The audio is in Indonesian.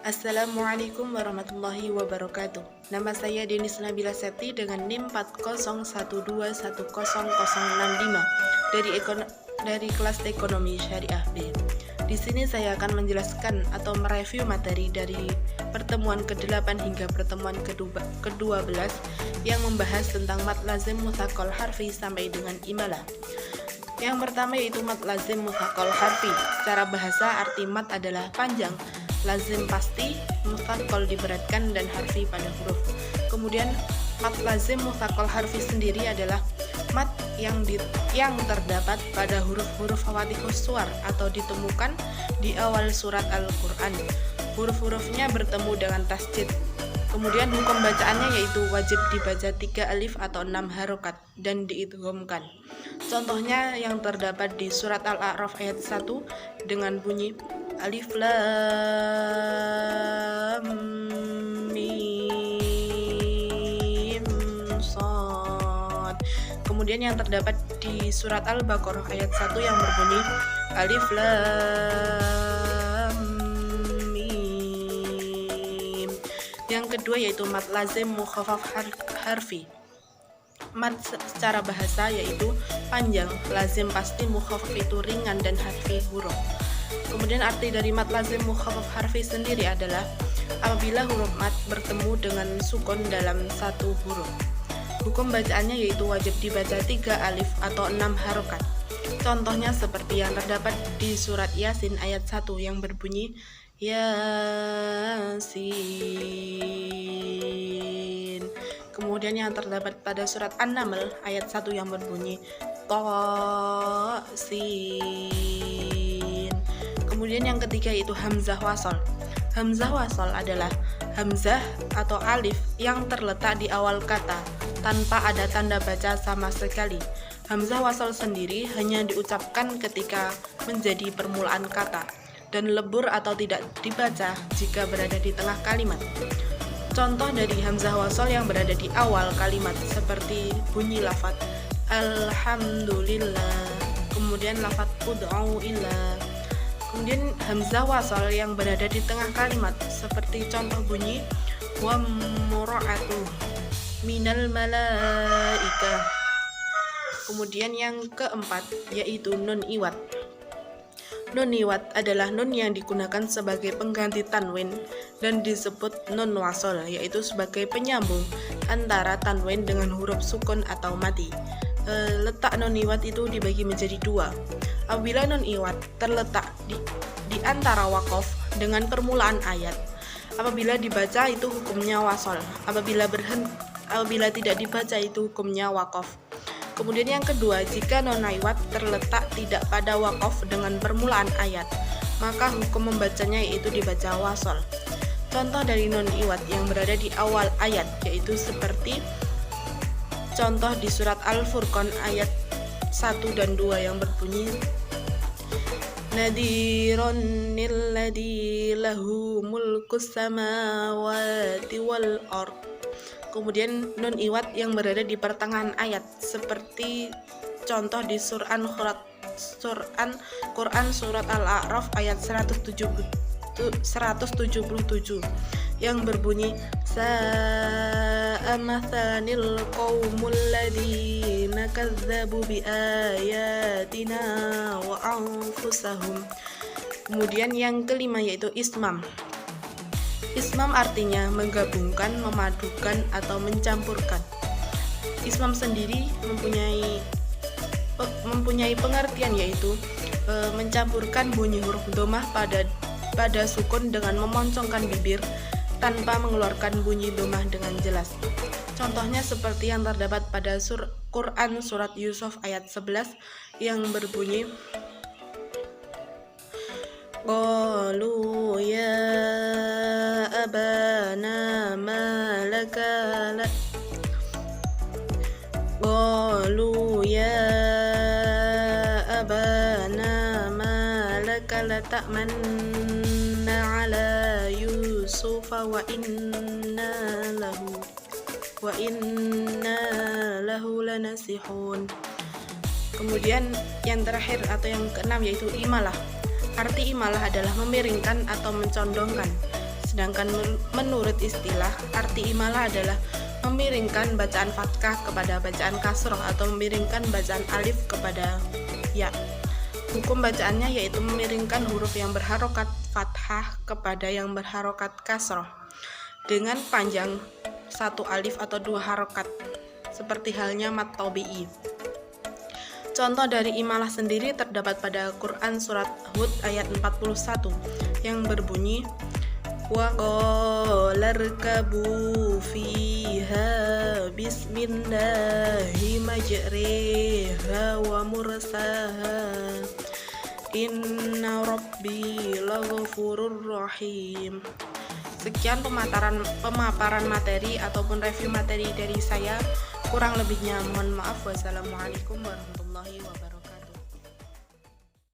Assalamualaikum warahmatullahi wabarakatuh. Nama saya Denis Nabila Septi dengan NIM 4012101065 dari kelas Ekonomi Syariah B. Di sini saya akan menjelaskan atau mereview materi dari pertemuan ke-8 hingga pertemuan ke-12 yang membahas tentang mad lazim mutsaqal harfi sampai dengan imalah. Yang pertama yaitu mad lazim mutsaqal harfi. Secara bahasa arti mad adalah panjang, lazim pasti, mutsaqal diberatkan, dan harfi pada huruf. Kemudian mad lazim mutsaqal harfi sendiri adalah mad yang terdapat pada huruf-huruf fawatihus suwar atau ditemukan di awal surat Al-Quran. Huruf-hurufnya bertemu dengan tasjid. Kemudian hukum bacaannya yaitu wajib dibaca 3 alif atau 6 harokat dan diidghamkan. Contohnya yang terdapat di surat Al-A'raf ayat 1 dengan bunyi alif lam mim shad. Kemudian yang terdapat di surat Al-Baqarah ayat 1 yang berbunyi alif lam mim. Yang kedua yaitu mad lazim mukhaffaf harfi. Mad secara bahasa yaitu panjang, lazim pasti, mukhaffaf itu ringan, dan harfi huruf. Kemudian arti dari mad lazim mukhaffaf harfi sendiri adalah apabila huruf mad bertemu dengan sukun dalam satu huruf. Hukum bacaannya yaitu wajib dibaca 3 alif atau 6 harokat. Contohnya seperti yang terdapat di surat Yasin ayat 1 yang berbunyi Yasin. Kemudian yang terdapat pada surat An-Naml ayat 1 yang berbunyi Sin. Kemudian yang ketiga yaitu hamzah wasol. Hamzah wasol adalah hamzah atau alif yang terletak di awal kata tanpa ada tanda baca sama sekali. Hamzah wasol sendiri hanya diucapkan ketika menjadi permulaan kata dan lebur atau tidak dibaca jika berada di tengah kalimat. Contoh dari hamzah wasol yang berada di awal kalimat seperti bunyi lafaz alhamdulillah, kemudian lafaz ud'u ilah. Kemudian hamzah wasol yang berada di tengah kalimat seperti contoh bunyi wa mura'atu minal malaikah. Kemudian yang keempat yaitu nun iwat. Nun iwat adalah nun yang digunakan sebagai pengganti tanwin dan disebut nun wasol, yaitu sebagai penyambung antara tanwin dengan huruf sukun atau mati. Letak nun iwat itu dibagi menjadi 2. Apabila nun iwat terletak di antara wakof dengan permulaan ayat, apabila dibaca itu hukumnya wasol, apabila tidak dibaca itu hukumnya wakof. Kemudian yang kedua, jika nun iwat terletak tidak pada wakof dengan permulaan ayat, maka hukum membacanya yaitu dibaca wasol. Contoh dari nun iwat yang berada di awal ayat yaitu seperti contoh di surat Al-Furqan ayat 1 dan 2 yang berbunyi Nadiron nilladzi lahu mulkus samawati wal ard. Kemudian nun iwat yang berada di pertengahan ayat seperti contoh di Quran surat Al-A'raf ayat 177 yang berbunyi sa'amathanil qaumul ladzina kadzdzabu biayatina wa anfusahum. Kemudian yang kelima yaitu ismam. Ismam artinya menggabungkan, memadukan, atau mencampurkan. Ismam sendiri mempunyai pengertian yaitu mencampurkan bunyi huruf dhammah pada sukun dengan memoncongkan bibir tanpa mengeluarkan bunyi dhammah dengan jelas. Contohnya seperti yang terdapat pada Quran surat Yusuf ayat 11 yang berbunyi Qalu ya abana malaka la Qalu ya abana malaka la ta'manna ala Yusufa wa inna lahu lanasihun. Kemudian yang terakhir atau yang keenam yaitu imalah. Arti imalah adalah memiringkan atau mencondongkan. Sedangkan menurut istilah, arti imalah adalah memiringkan bacaan fathah kepada bacaan kasroh atau memiringkan bacaan alif kepada ya. Hukum bacaannya yaitu memiringkan huruf yang berharokat fathah kepada yang berharokat kasroh dengan panjang satu alif atau dua harokat, seperti halnya mat tabi'i. Contoh dari imalah sendiri terdapat pada Quran surat Hud ayat 41 yang berbunyi wa qala irkabu fiha bismillahi majriha wa mursaha inna rabbi laghafurur rahim. Sekian pemaparan materi ataupun review materi dari saya. Kurang lebihnya mohon maaf. Wassalamualaikum warahmatullahi wabarakatuh.